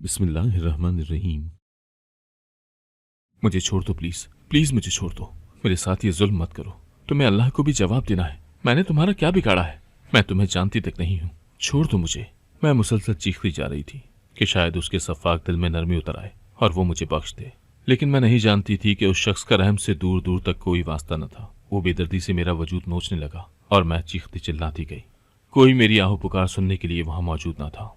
बिस्मिल्लाहिर्रहमानिर्रहीम। मुझे छोड़ दो प्लीज, प्लीज मुझे छोड़ दो। मेरे साथ ये जुल्म मत करो। तुम्हें अल्लाह को भी जवाब देना है। मैंने तुम्हारा क्या बिगाड़ा है? मैं तुम्हें जानती तक नहीं हूँ। छोड़ दो मुझे। मैं मुसलसल चीखती जा रही थी कि शायद उसके सफ़ाक दिल में नरमी उतर आए और वो मुझे बख्श दे। लेकिन मैं नहीं जानती थी कि उस शख्स का रहम से दूर दूर तक कोई वास्ता न था। वो बेदर्दी से मेरा वजूद नोचने लगा और मैं चीखती चिल्लाती गई। कोई मेरी आहो पुकार सुनने के लिए वहां मौजूद न था।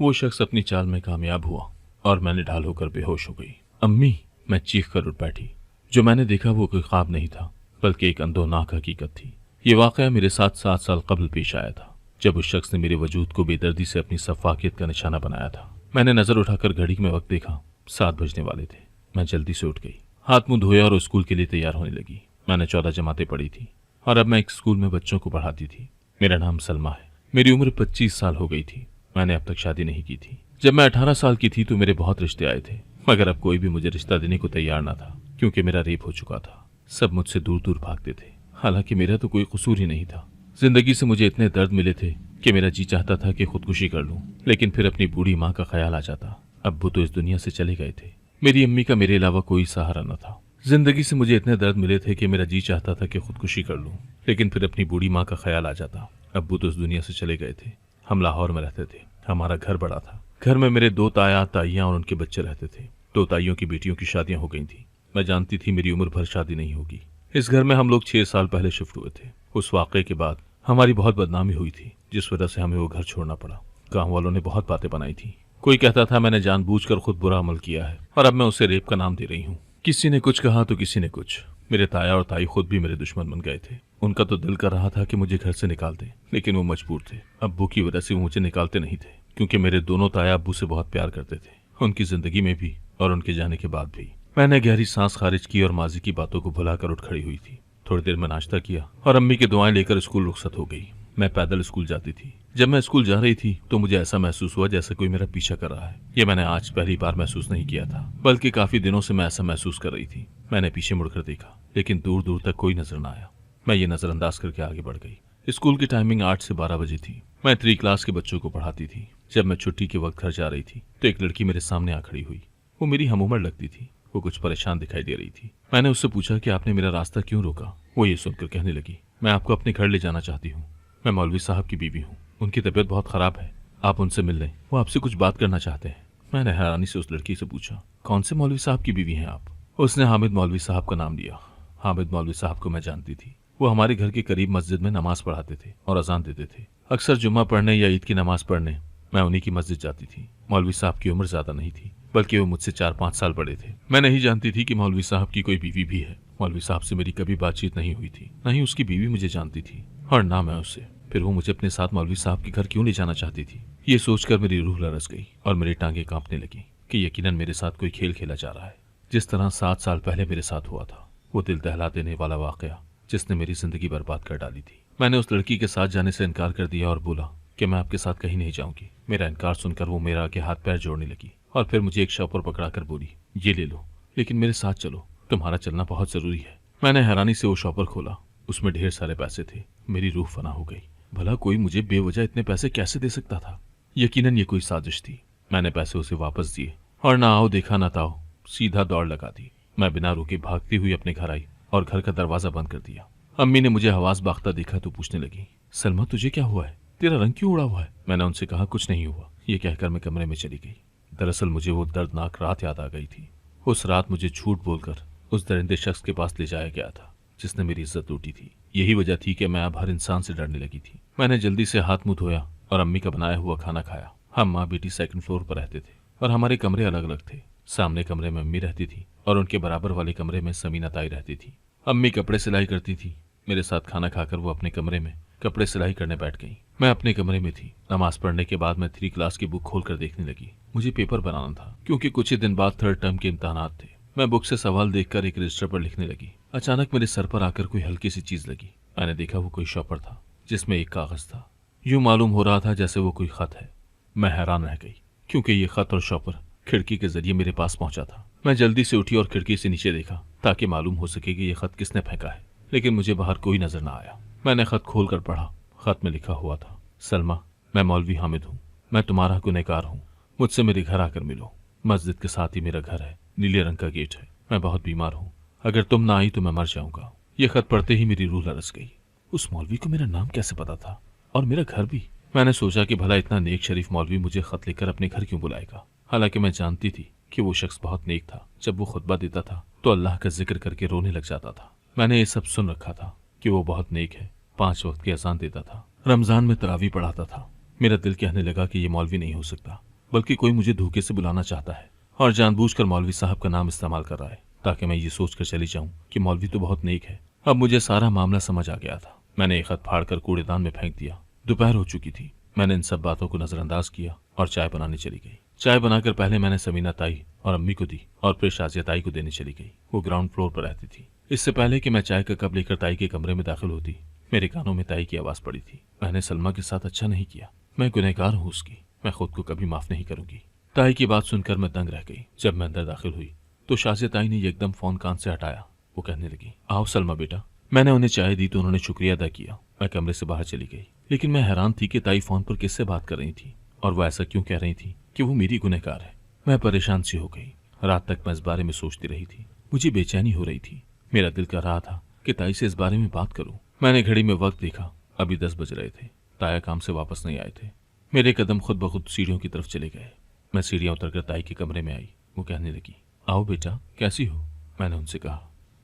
वो शख्स अपनी चाल में कामयाब हुआ और मैंने ढाल होकर बेहोश हो गई। अम्मी, मैं चीख कर उठ बैठी। जो मैंने देखा वो कोई ख्वाब नहीं था, बल्कि एक अंदोनाक हकीकत थी। ये वाकया मेरे साथ 7 साल कबल पेश आया था, जब उस शख्स ने मेरे वजूद को बेदर्दी से अपनी सफाकियत का निशाना बनाया था। मैंने नजर उठाकर घड़ी में वक्त देखा, 7 बजने वाले थे। मैं जल्दी से उठ गई, हाथ मुंह धोया और स्कूल के लिए तैयार होने लगी। मैंने 14 जमातें पढ़ी थी और अब मैं एक स्कूल में बच्चों को पढ़ाती थी। मेरा नाम सलमा है। मेरी उम्र 25 साल हो गई थी। मैंने अब तक शादी नहीं की थी। जब मैं 18 साल की थी तो मेरे बहुत रिश्ते आए थे, मगर अब कोई भी मुझे रिश्ता देने को तैयार ना था, क्योंकि मेरा रेप हो चुका था। सब मुझसे दूर दूर भागते थे, हालांकि मेरा तो कोई कसूर ही नहीं था। जिंदगी से मुझे इतने दर्द मिले थे कि मेरा जी चाहता था कि खुदकुशी कर लूं, लेकिन फिर अपनी बूढ़ी माँ का ख्याल आ जाता। अब्बू तो इस दुनिया से चले गए थे। मेरी अम्मी का मेरे अलावा कोई सहारा न था। जिंदगी से मुझे इतने दर्द मिले थे कि मेरा जी चाहता था कि खुदकुशी कर लूं, लेकिन फिर अपनी बूढ़ी माँ का ख्याल आ जाता। अब्बू तो इस दुनिया से चले गए थे। हम लाहौर में रहते थे। हमारा घर बड़ा था। घर में मेरे 2 ताया ताइयां और उनके बच्चे रहते थे। 2 ताइयों की बेटियों की शादियां हो गई थी। मैं जानती थी मेरी उम्र भर शादी नहीं होगी। इस घर में हम लोग 6 साल पहले शिफ्ट हुए थे। उस वाक़े के बाद हमारी बहुत बदनामी हुई थी, जिस वजह से हमें वो घर छोड़ना पड़ा। गाँव वालों ने बहुत बातें बनाई थी। कोई कहता था मैंने जानबूझकर खुद बुरा अमल किया है और अब मैं उसे रेप का नाम दे रही हूँ। किसी ने कुछ कहा तो किसी ने कुछ। मेरे ताया और ताई खुद भी मेरे दुश्मन बन गए थे। उनका तो दिल कर रहा था कि मुझे घर से निकाल दें, लेकिन वो मजबूर थे। अब्बू की वजह से वो मुझे निकालते नहीं थे, क्योंकि मेरे दोनों ताया अब्बू से बहुत प्यार करते थे, उनकी जिंदगी में भी और उनके जाने के बाद भी। मैंने गहरी सांस खारिज की और माजी की बातों को भुलाकर उठ खड़ी हुई थी। थोड़ी देर में नाश्ता किया और अम्मी की दुआएं लेकर स्कूल रुखसत हो गई। मैं पैदल स्कूल जाती थी। जब मैं स्कूल जा रही थी तो मुझे ऐसा महसूस हुआ जैसे कोई मेरा पीछा कर रहा है। ये मैंने आज पहली बार महसूस नहीं किया था, बल्कि काफी दिनों से मैं ऐसा महसूस कर रही थी। मैंने पीछे मुड़कर देखा, लेकिन दूर दूर तक कोई नजर न आया। मैं ये नजरअंदाज करके आगे बढ़ गई। स्कूल की टाइमिंग 8 से 12 बजे थी। मैं 3 क्लास के बच्चों को पढ़ाती थी। जब मैं छुट्टी के वक्त घर जा रही थी तो एक लड़की मेरे सामने आ खड़ी हुई। वो मेरी हमउम्र लगती थी। वो कुछ परेशान दिखाई दे रही थी। मैंने उससे पूछा कि आपने मेरा रास्ता क्यों रोका। वो ये सुनकर कहने लगी, मैं आपको अपने घर ले जाना चाहती हूँ। मैं मौलवी साहब की बीवी हूँ। उनकी तबीयत बहुत खराब है। आप उनसे मिल लें, वो आपसे कुछ बात करना चाहते हैं। मैंने हैरानी से उस लड़की से पूछा, कौन से मौलवी साहब की बीवी हैं आप? उसने हामिद मौलवी साहब का नाम लिया। हामिद मौलवी साहब को मैं जानती थी। वो हमारे घर के करीब मस्जिद में नमाज पढ़ाते थे और अजान देते थे। अक्सर जुम्मा पढ़ने या ईद की नमाज पढ़ने मैं उन्हीं की मस्जिद जाती थी। मौलवी साहब की उम्र ज्यादा नहीं थी, बल्कि वो मुझसे 4-5 साल बड़े थे। मैं नहीं जानती थी कि मौलवी साहब की कोई बीवी भी है। मौलवी साहब से मेरी कभी बातचीत नहीं हुई थी, न ही उसकी बीवी मुझे जानती थी और ना मैं उससे। फिर वो मुझे अपने साथ मौलवी साहब के घर क्यों ले जाना चाहती थी? ये सोचकर मेरी रूह लरस गई और मेरी टांगें कांपने लगी कि यकीनन मेरे साथ कोई खेल खेला जा रहा है, जिस तरह 7 साल पहले मेरे साथ हुआ था। वो दिल दहला देने वाला वाकया जिसने मेरी जिंदगी बर्बाद कर डाली थी। मैंने उस लड़की के साथ जाने से इनकार कर दिया और बोला कि मैं आपके साथ कहीं नहीं जाऊंगी। मेरा इनकार सुनकर वो मेरा आगे हाथ पैर जोड़ने लगी और फिर मुझे एक शॉपर पकड़ाकर बोली, ये ले लो, लेकिन मेरे साथ चलो, तुम्हारा चलना बहुत जरूरी है। मैंने हैरानी से वो शॉपर खोला। उसमें ढेर सारे पैसे थे। मेरी रूह फना हो गई। भला कोई मुझे बेवजह इतने पैसे कैसे दे सकता था? यकीनन ये कोई साजिश थी। मैंने पैसे उसे वापस दिए और ना आओ देखा ना ताओ, सीधा दौड़ लगा दी। मैं बिना रुके भागती हुई अपने घर आई और घर का दरवाजा बंद कर दिया। अम्मी ने मुझे हवास बाख्ता देखा तो पूछने लगी, सलमा तुझे क्या हुआ है? तेरा रंग क्यों उड़ा हुआ है? मैंने उनसे कहा, कुछ नहीं हुआ। ये कहकर मैं कमरे में चली गई। दरअसल मुझे वो दर्दनाक रात याद आ गई थी। उस रात मुझे झूठ बोलकर उस दरिंदे शख्स के पास ले जाया गया था जिसने मेरी इज्जत लूटी थी। यही वजह थी कि मैं अब हर इंसान से डरने लगी थी। मैंने जल्दी से हाथ मुंह धोया और अम्मी का बनाया हुआ खाना खाया। हम माँ बेटी 2nd फ्लोर पर रहते थे और हमारे कमरे अलग अलग थे। सामने कमरे में अम्मी रहती थी और उनके बराबर वाले कमरे में समीना ताई रहती थी। अम्मी कपड़े सिलाई करती थी। मेरे साथ खाना खाकर वो अपने कमरे में कपड़े सिलाई करने बैठ गई। मैं अपने कमरे में थी। नमाज पढ़ने के बाद मैं 3 क्लास की बुक खोलकर देखने लगी। मुझे पेपर बनाना था, क्योंकि कुछ ही दिन बाद 3rd टर्म के इम्तिहानात थे। मैं बुक से सवाल देखकर एक रजिस्टर पर लिखने लगी। अचानक मेरे सर पर आकर कोई हल्की सी चीज लगी। मैंने देखा वो कोई शॉपर था जिसमें एक कागज था। यूं मालूम हो रहा था जैसे वो कोई खत है। मैं हैरान रह गई, क्योंकि ये खत और शॉपर खिड़की के जरिए मेरे पास पहुंचा था। मैं जल्दी से उठी और खिड़की से नीचे देखा ताकि मालूम हो सके कि ये खत किसने फेंका है, लेकिन मुझे बाहर कोई नजर न आया। मैंने खत खोलकर पढ़ा। खत में लिखा हुआ था, सलमा, मैं मौलवी हामिद हूँ। मैं तुम्हारा गुनहगार हूँ। मुझसे मेरे घर आकर मिलो। मस्जिद के साथ ही मेरा घर है, नीले रंग का गेट है। मैं बहुत बीमार हूँ, अगर तुम ना आई तो मैं मर जाऊंगा। ये खत पढ़ते ही मेरी रूह लरस गई। उस मौलवी को मेरा नाम कैसे पता था, और मेरा घर भी। मैंने सोचा कि भला इतना नेक शरीफ मौलवी मुझे खत लिखकर अपने घर क्यों बुलाएगा। हालांकि मैं जानती थी कि वो शख्स बहुत नेक था। जब वो खुतबा देता था तो अल्लाह का जिक्र करके रोने लग जाता था। मैंने ये सब सुन रखा था कि वो बहुत नेक है। 5 वक्त की अजान देता था, रमजान में तरावी पढ़ाता था। मेरा दिल कहने लगा कि ये मौलवी नहीं हो सकता, बल्कि कोई मुझे धोखे से बुलाना चाहता है और जानबूझकर मौलवी साहब का नाम इस्तेमाल कर रहा है, ताकि मैं ये सोचकर चली जाऊं कि मौलवी तो बहुत नेक है। अब मुझे सारा मामला समझ आ गया था। मैंने एक खत फाड़कर कूड़ेदान में फेंक दिया। दोपहर हो चुकी थी। मैंने इन सब बातों को नजरअंदाज किया और चाय बनाने चली गई। चाय बनाकर पहले मैंने समीना ताई और अम्मी को दी और फिर शाजिया ताई को देने चली गई। वो ग्राउंड फ्लोर पर रहती थी। इससे पहले कि मैं चाय का कप लेकर ताई के कमरे में दाखिल होती, मेरे कानों में ताई की आवाज पड़ी थी, मैंने सलमा के साथ अच्छा नहीं किया। मैं गुनहगार हूँ उसकी, मैं खुद को कभी माफ नहीं करूंगी। ताई की बात सुनकर मैं दंग रह गई। जब मैं अंदर दाखिल हुई तो शाजिया ताई ने एकदम फोन कान से हटाया। वो कहने लगी, आओ सलमा बेटा। मैंने उन्हें चाय दी तो उन्होंने शुक्रिया अदा किया। मैं कमरे से बाहर चली गई, लेकिन मैं हैरान थी कि ताई फोन पर किससे बात कर रही थी और वो ऐसा क्यों कह रही थी कि वो मेरी गुनहगार है। मैं परेशान सी हो गई। रात तक मैं इस बारे में सोचती रही थी। मुझे बेचैनी हो रही थी। मेरा दिल कर रहा था कि ताई से इस बारे में बात करूं। मैंने घड़ी में वक्त देखा, अभी 10 बज रहे थे। ताया काम से वापस नहीं आए थे। मेरे कदम खुद ब खुद सीढ़ियों की तरफ चले गए। मैं सीढ़ियां उतरकर ताई के कमरे में आई। वो कहने लगी, आओ बेटा, कैसी हो। मैंने उनसे कहा,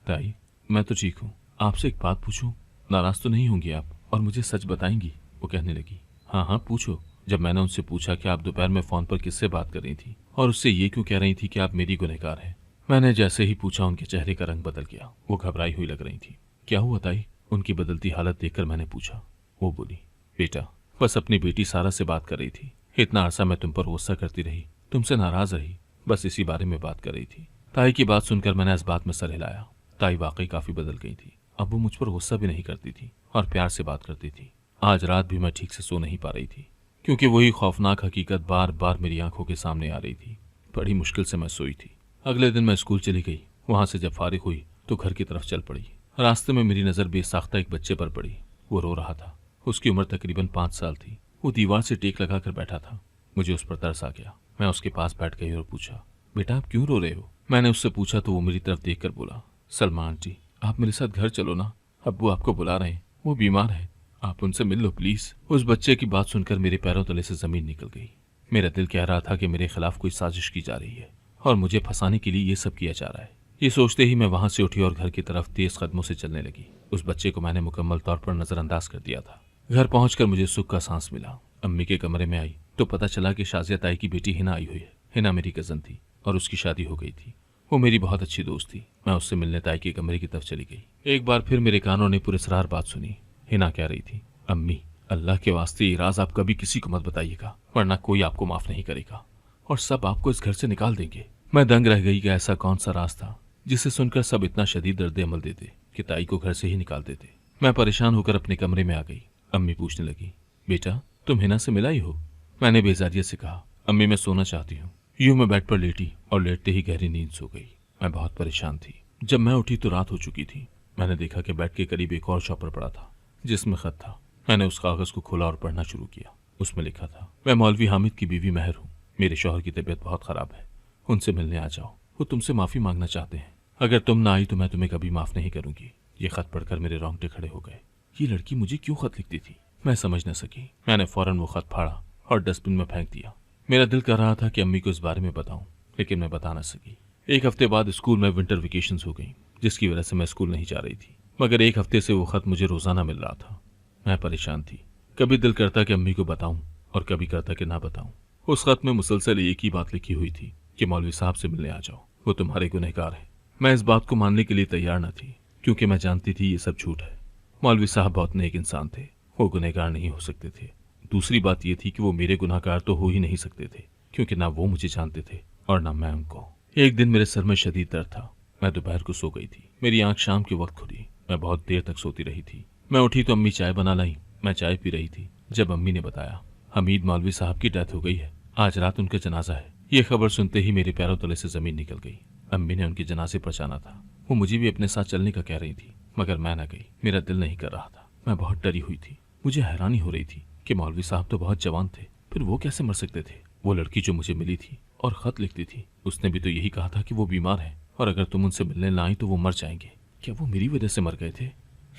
ताई मैं तो ठीक हूँ, आपसे एक बात पूछूं, नाराज तो नहीं होंगी आप और मुझे सच बताएंगी। वो कहने लगी, हाँ हाँ पूछो। जब मैंने उनसे पूछा कि आप दोपहर में फोन पर किससे बात कर रही थी और उससे ये क्यों कह रही थी कि आप मेरी गुनहगार हैं, मैंने जैसे ही पूछा उनके चेहरे का रंग बदल गया। वो घबराई हुई लग रही थी। क्या हुआ ताई, उनकी बदलती हालत देखकर मैंने पूछा। वो बोली, बेटा बस अपनी बेटी सारा से बात कर रही थी। इतना अरसा मैं तुम पर गुस्सा करती रही, तुमसे नाराज रही, बस इसी बारे में बात कर रही थी। ताई की बात सुनकर मैंने इस बात में सर हिलाया। ताई वाकई काफी बदल गई थी। अब वो मुझ पर गुस्सा भी नहीं करती थी और प्यार से बात करती थी। आज रात भी मैं ठीक से सो नहीं पा रही थी, क्योंकि वही खौफनाक हकीकत बार बार मेरी आंखों के सामने आ रही थी। बड़ी मुश्किल से मैं सोई थी। अगले दिन मैं स्कूल चली गई। वहां से जब फारिग हुई तो घर की तरफ चल पड़ी। रास्ते में मेरी नजर बेसाख्ता एक बच्चे पर पड़ी। वो रो रहा था। उसकी उम्र तकरीबन 5 साल थी। वो दीवार से टेक लगाकर बैठा था। मुझे उस पर तरस आ गया। मैं उसके पास बैठ गई और पूछा, बेटा आप क्यों रो रहे हो। मैंने उससे पूछा तो वो मेरी तरफ देखकर बोला, सलमा आंटी आप मेरे साथ घर चलो ना, अब्बू आपको बुला रहे हैं, वो बीमार है, आप उनसे मिल लो प्लीज। उस बच्चे की बात सुनकर मेरे पैरों तले से जमीन निकल गई। मेरा दिल कह रहा था कि मेरे खिलाफ कोई साजिश की जा रही है और मुझे फंसाने के लिए ये सब किया जा रहा है। ये सोचते ही मैं वहां से उठी और घर की तरफ तेज कदमों से चलने लगी। उस बच्चे को मैंने मुकम्मल तौर पर नजरअंदाज कर दिया था। घर पहुंचकर मुझे सुख का सांस मिला। अम्मी के कमरे में आई तो पता चला कि शाजिया ताई की बेटी हिना आई हुई है। हिना मेरी कजन थी और उसकी शादी हो गई थी। वो मेरी बहुत अच्छी दोस्त थी। मैं उससे मिलने ताई के कमरे की तरफ चली गई। एक बार फिर मेरे कानों ने पुरस्रार बात सुनी। हिना कह रही थी, अम्मी अल्लाह के वास्ते ये राज आप कभी किसी को मत बताइएगा, वरना कोई आपको माफ नहीं करेगा और सब आपको इस घर से निकाल देंगे। मैं दंग रह गई कि ऐसा कौन सा राज था जिसे सुनकर सब इतना शदीद दर्द अमल देते कि ताई को घर से ही निकाल देते। मैं परेशान होकर अपने कमरे में आ गई। अम्मी पूछने लगी, बेटा तुम हिना से मिलाई हो। मैंने बेजारियत से कहा, अम्मी मैं सोना चाहती हूँ। यूं मैं बेड पर लेटी और लेटते ही गहरी नींद सो गई। मैं बहुत परेशान थी। जब मैं उठी तो रात हो चुकी थी। मैंने देखा कि बेड के करीब एक और शॉपर पड़ा था जिसमें खत था। मैंने उस कागज को खोला और पढ़ना शुरू किया। उसमें लिखा था, मैं मौलवी हामिद की बीवी महर हूँ। मेरे शौहर की तबीयत बहुत खराब है, उनसे मिलने आ जाओ। वो तुमसे माफी मांगना चाहते हैं। अगर तुम ना आई तो मैं तुम्हें कभी माफ नहीं करूंगी। ये खत पढ़कर मेरे रोंगटे खड़े हो गए। ये लड़की मुझे क्यों खत लिखती थी, मैं समझ न सकी। मैंने फौरन वो खत फाड़ा और डस्टबिन में फेंक दिया। मेरा दिल कर रहा था कि अम्मी को इस बारे में बताऊं, लेकिन मैं बता न सकी। एक हफ्ते बाद स्कूल में विंटर वेकेशंस हो गई, जिसकी वजह से मैं स्कूल नहीं जा रही थी। मगर एक हफ्ते से वो खत मुझे रोजाना मिल रहा था। मैं परेशान थी। कभी दिल करता कि अम्मी को बताऊं और कभी करता कि ना बताऊं। उस खत में मुसलसल एक ही बात लिखी हुई थी कि मौलवी साहब से मिलने आ जाओ, वो तुम्हारे गुनहगार हैं। मैं इस बात को मानने के लिए तैयार न थी, क्योंकि मैं जानती थी ये सब झूठ है। मौलवी साहब बहुत नेक इंसान थे, वो गुनहगार नहीं हो सकते थे। दूसरी बात यह थी कि वो मेरे गुनहगार तो हो ही नहीं सकते थे, क्योंकि ना वो मुझे जानते थे और ना मैं उनको। एक दिन मेरे सर में शदीद दर्द था। मैं दोपहर को सो गई थी। मेरी आंख शाम के वक्त खुली। मैं बहुत देर तक सोती रही थी। मैं उठी तो अम्मी चाय बना लाई। मैं चाय पी रही थी जब अम्मी ने बताया, हमीद मौलवी साहब की डेथ हो गई है, आज रात उनका जनाजा है। ये खबर सुनते ही मेरे पैरों तले से जमीन निकल गई। अम्मी ने उनके जनाजे पर जाना था। वो मुझे भी अपने साथ चलने का कह रही थी, मगर मैं न गई। मेरा दिल नहीं कर रहा था। मैं बहुत डरी हुई थी। मुझे हैरानी हो रही थी कि मौलवी साहब तो बहुत जवान थे, फिर वो कैसे मर सकते थे। वो लड़की जो मुझे मिली थी और खत लिखती थी, उसने भी तो यही कहा था कि वो बीमार है और अगर तुम उनसे मिलने ना आई तो वो मर जाएंगे। क्या वो मेरी वजह से मर गए थे?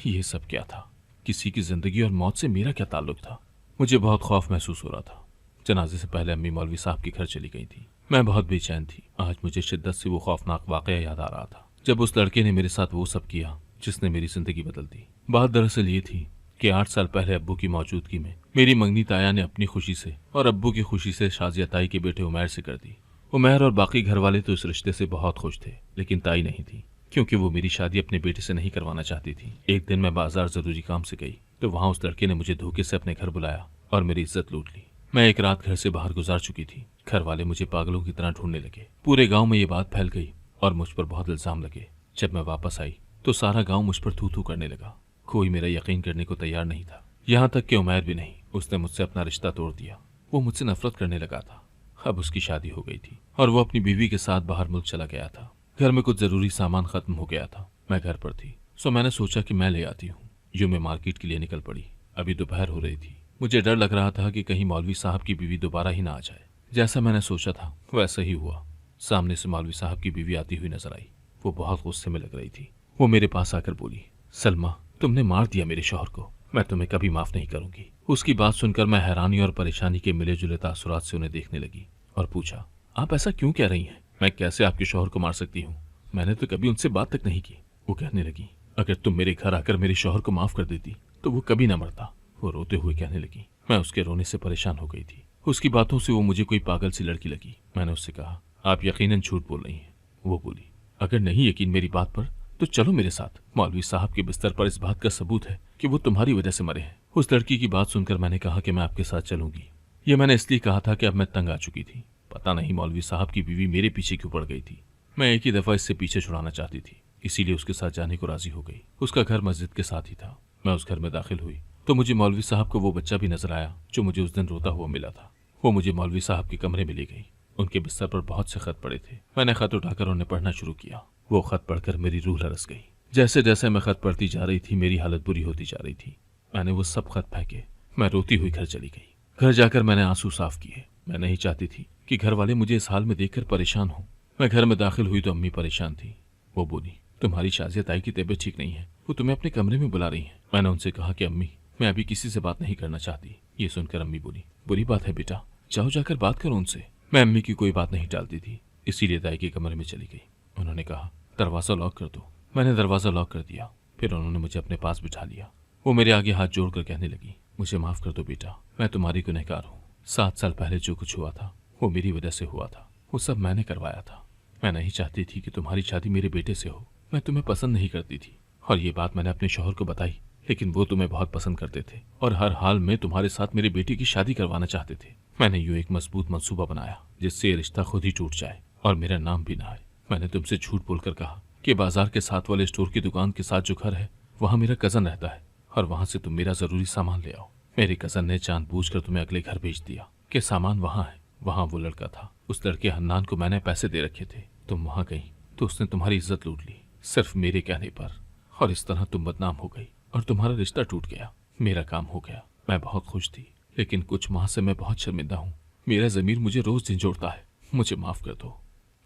ये सब क्या था? किसी की जिंदगी और मौत से मेरा क्या ताल्लुक था? मुझे बहुत खौफ महसूस हो रहा था। जनाजे से पहले अम्मी मौलवी साहब के घर चली गई थी। मैं बहुत बेचैन थी। आज मुझे शिद्दत से वो खौफनाक वाकया याद आ रहा था जब उस लड़के ने मेरे साथ वो सब किया जिसने मेरी जिंदगी बदल दी। बात दरअसल ये थी कि 8 साल पहले अब्बू की मौजूदगी में मेरी मंगनी ताया ने अपनी खुशी से और अब्बू की खुशी से शाजिया ताई के बेटे उमैर से कर दी। उमैर और बाकी घर वाले तो इस रिश्ते से बहुत खुश थे, लेकिन ताई नहीं थी, क्योंकि वो मेरी शादी अपने बेटे से नहीं करवाना चाहती थी। एक दिन मैं बाजार जरूरी काम से गई तो वहां उस लड़के ने मुझे धोखे से अपने घर बुलाया और मेरी इज्जत लूट ली। मैं एक रात घर से बाहर गुजार चुकी थी। घर वाले मुझे पागलों की तरह ढूंढने लगे। पूरे गांव में ये बात फैल गई और मुझ पर बहुत इल्जाम लगे। जब मैं वापस आई तो सारा गांव मुझ पर थू थू करने लगा। कोई मेरा यकीन करने को तैयार नहीं था, यहाँ तक कि उमैर भी नहीं। उसने मुझसे अपना रिश्ता तोड़ दिया। वो मुझसे नफरत करने लगा था। अब उसकी शादी हो गई थी और वो अपनी बीवी के साथ बाहर मुल्क चला गया था। घर में कुछ जरूरी सामान खत्म हो गया था। मैं घर पर थी, सो मैंने सोचा कि मैं ले आती हूँ। यूं मैं मार्केट के लिए निकल पड़ी। अभी दोपहर हो रही थी। मुझे डर लग रहा था कि कहीं मौलवी साहब की बीवी दोबारा ही ना आ जाए। जैसा मैंने सोचा था वैसा ही हुआ। सामने से मौलवी साहब की बीवी आती हुई नजर आई। वो बहुत गुस्से में लग रही थी। वो मेरे पास आकर बोली, सलमा, तुमने मार दिया मेरे शौहर को, मैं तुम्हें कभी माफ नहीं करूंगी। उसकी बात सुनकर मैं हैरानी और परेशानी के मिले जुले तासुरात से उन्हें देखने लगी और पूछा, आप ऐसा क्यों कह रही हैं? मैं कैसे आपके शौहर को मार सकती हूँ? मैंने तो कभी उनसे बात तक नहीं की। वो कहने लगी, अगर तुम मेरे घर आकर मेरे शौहर को माफ कर देती तो वो कभी ना मरता। वो रोते हुए कहने लगी। मैं उसके रोने से परेशान हो गई थी। उसकी बातों से वो मुझे कोई पागल सी लड़की लगी। मैंने उससे कहा, आप यकीनन झूठ बोल रही हैं। वो बोली, अगर नहीं यकीन मेरी बात पर तो चलो मेरे साथ। मौलवी साहब के बिस्तर पर इस बात का सबूत है कि वो तुम्हारी वजह से मरे हैं। उस लड़की की बात सुनकर मैंने कहा कि मैं आपके साथ चलूंगी। ये मैंने इसलिए कहा था कि अब मैं तंग आ चुकी थी। पता नहीं मौलवी साहब की बीवी मेरे पीछे क्यों पड़ गई थी। मैं एक ही दफा इससे पीछे छुड़ाना चाहती थी, इसीलिए उसके साथ जाने को राजी हो गई। उसका घर मस्जिद के साथ ही था। मैं उस घर में दाखिल हुई तो मुझे मौलवी साहब को वो बच्चा भी नजर आया जो मुझे उस दिन रोता हुआ मिला था। वो मुझे मौलवी साहब के कमरे में ले गई। उनके बिस्तर पर बहुत से खत पड़े थे। मैंने खत उठाकर उन्हें पढ़ना शुरू किया। वो खत पढ़कर मेरी रूह लरस गई। जैसे जैसे मैं खत पढ़ती जा रही थी मेरी हालत बुरी होती जा रही थी। मैंने वो सब खत फेंके। मैं रोती हुई घर चली गई। घर जाकर मैंने आंसू साफ किए। मैं नहीं चाहती थी कि घर वाले मुझे इस हाल में देखकर परेशान हों। मैं घर में दाखिल हुई तो अम्मी परेशान थी। वो बोली, तुम्हारी शाजिया ताई की तबीयत ठीक नहीं है, वो तुम्हें अपने कमरे में बुला रही है। मैंने उनसे कहा कि अम्मी, मैं अभी किसी से बात नहीं करना चाहती। ये सुनकर अम्मी बोली, बुरी बात है बेटा, जाओ जाकर बात करो उनसे। मैं अम्मी की कोई बात नहीं टालती थी, इसीलिए ताई के कमरे में चली गई। उन्होंने कहा, दरवाजा लॉक कर दो। मैंने दरवाजा लॉक कर दिया। फिर उन्होंने मुझे अपने पास बिठा लिया। वो मेरे आगे हाथ जोड़कर कहने लगी, मुझे माफ कर दो बेटा, मैं तुम्हारी गुनहगार हूँ। 7 साल पहले जो कुछ हुआ था वो मेरी वजह से हुआ था। वो सब मैंने करवाया था। मैं नहीं चाहती थी कि तुम्हारी शादी मेरे बेटे से हो। मैं तुम्हें पसंद नहीं करती थी और ये बात मैंने अपने शौहर को बताई, लेकिन वो तुम्हें बहुत पसंद करते थे और हर हाल में तुम्हारे साथ मेरे बेटे की शादी करवाना चाहते थे। मैंने यूं एक मजबूत मंसूबा बनाया जिससे ये रिश्ता खुद ही टूट जाए और मेरा नाम भी ना आए। मैंने तुमसे झूठ बोलकर कहा कि बाजार के साथ वाले स्टोर की दुकान के साथ जो घर है वहाँ मेरा कजन रहता है और वहाँ से तुम मेरा जरूरी सामान ले आओ। मेरे कजन ने जानबूझकर तुम्हें अगले घर भेज दिया कि सामान वहाँ है। वहाँ वो लड़का था। उस लड़के हन्नान को मैंने पैसे दे रखे थे। तुम वहाँ गई तो उसने तुम्हारी इज्जत लूट ली, सिर्फ मेरे कहने पर, और इस तरह तुम बदनाम हो गई और तुम्हारा रिश्ता टूट गया। मेरा काम हो गया। मैं बहुत खुश थी, लेकिन कुछ माह से मैं बहुत शर्मिंदा हूँ। मेरा जमीर मुझे रोज झंझोड़ता है। मुझे माफ कर दो।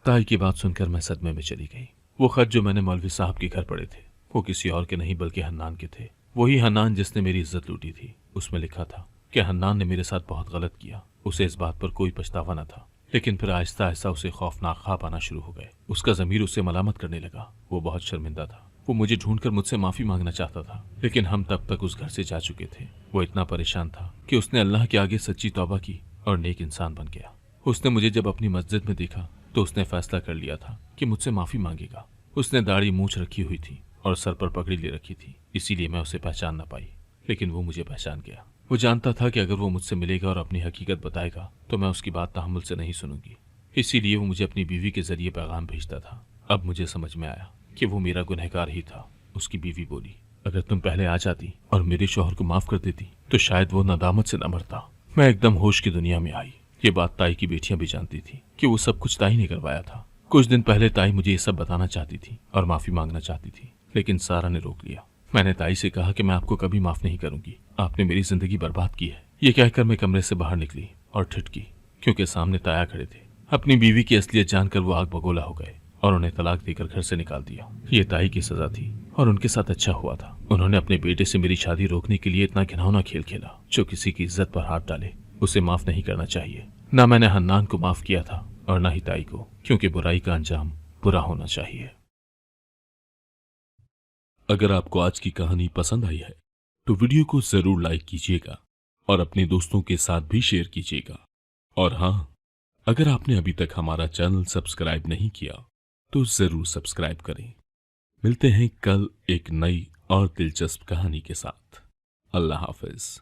ताई की बात सुनकर मैं सदमे में चली गई। वो खत जो मैंने मौलवी साहब के घर पढ़े थे वो किसी और के नहीं बल्कि हन्नान के थे। वही हन्नान जिसने मेरी इज्जत लूटी थी। उसमें लिखा था कि हन्नान ने मेरे साथ बहुत गलत किया। उसे इस बात पर कोई पछतावा न था, लेकिन फिर आहिस्ता आहिस्ता उसे खौफनाक ख्वाब आना शुरू हो गए। उसका जमीर उससे मलामत करने लगा। वो बहुत शर्मिंदा था। वो मुझे ढूंढकर मुझसे माफी मांगना चाहता था, लेकिन हम तब तक उस घर से जा चुके थे। वो इतना परेशान था कि उसने अल्लाह के आगे सच्ची तौबा की और नेक इंसान बन गया। उसने मुझे जब अपनी मस्जिद में देखा तो उसने फैसला कर लिया था कि मुझसे माफी मांगेगा। उसने दाढ़ी मूंछ रखी हुई थी और सर पर पगड़ी ले रखी थी, इसीलिए मैं उसे पहचान न पाई, लेकिन वो मुझे पहचान गया। वो जानता था कि अगर वो मुझसे मिलेगा और अपनी हकीकत बताएगा तो मैं उसकी बात तहम्मुल से नहीं सुनूंगी, इसीलिए वो मुझे अपनी बीवी के जरिए पैगाम भेजता था। अब मुझे समझ में आया कि वो मेरा गुनहगार ही था। उसकी बीवी बोली, अगर तुम पहले आ जाती और मेरे शौहर को माफ कर देती तो शायद वो नदामत से न मरता। मैं एकदम होश की दुनिया में आई। ये बात ताई की बेटियां भी जानती थी कि वो सब कुछ ताई ने करवाया था। कुछ दिन पहले ताई मुझे ये सब बताना चाहती थी और माफी मांगना चाहती थी, लेकिन सारा ने रोक लिया। मैंने ताई से कहा कि मैं आपको कभी माफ नहीं करूंगी, आपने मेरी जिंदगी बर्बाद की है। ये कहकर मैं कमरे से बाहर निकली और ठिठकी। क्योंकि सामने ताया खड़े थे। अपनी बीवी की असलियत जानकर वो आग बगोला हो गए और उन्हें तलाक देकर घर से निकाल दिया। ये ताई की सजा थी और उनके साथ अच्छा हुआ था। उन्होंने अपने बेटे से मेरी शादी रोकने के लिए इतना घिनौना खेल खेला। जो किसी की इज्जत पर हाथ डाले उसे माफ नहीं करना चाहिए। ना मैंने हन्नान को माफ किया था और ना ही ताई को, क्योंकि बुराई का अंजाम बुरा होना चाहिए। अगर आपको आज की कहानी पसंद आई है तो वीडियो को जरूर लाइक कीजिएगा और अपने दोस्तों के साथ भी शेयर कीजिएगा। और हाँ, अगर आपने अभी तक हमारा चैनल सब्सक्राइब नहीं किया तो जरूर सब्सक्राइब करें। मिलते हैं कल एक नई और दिलचस्प कहानी के साथ। अल्लाह हाफिज।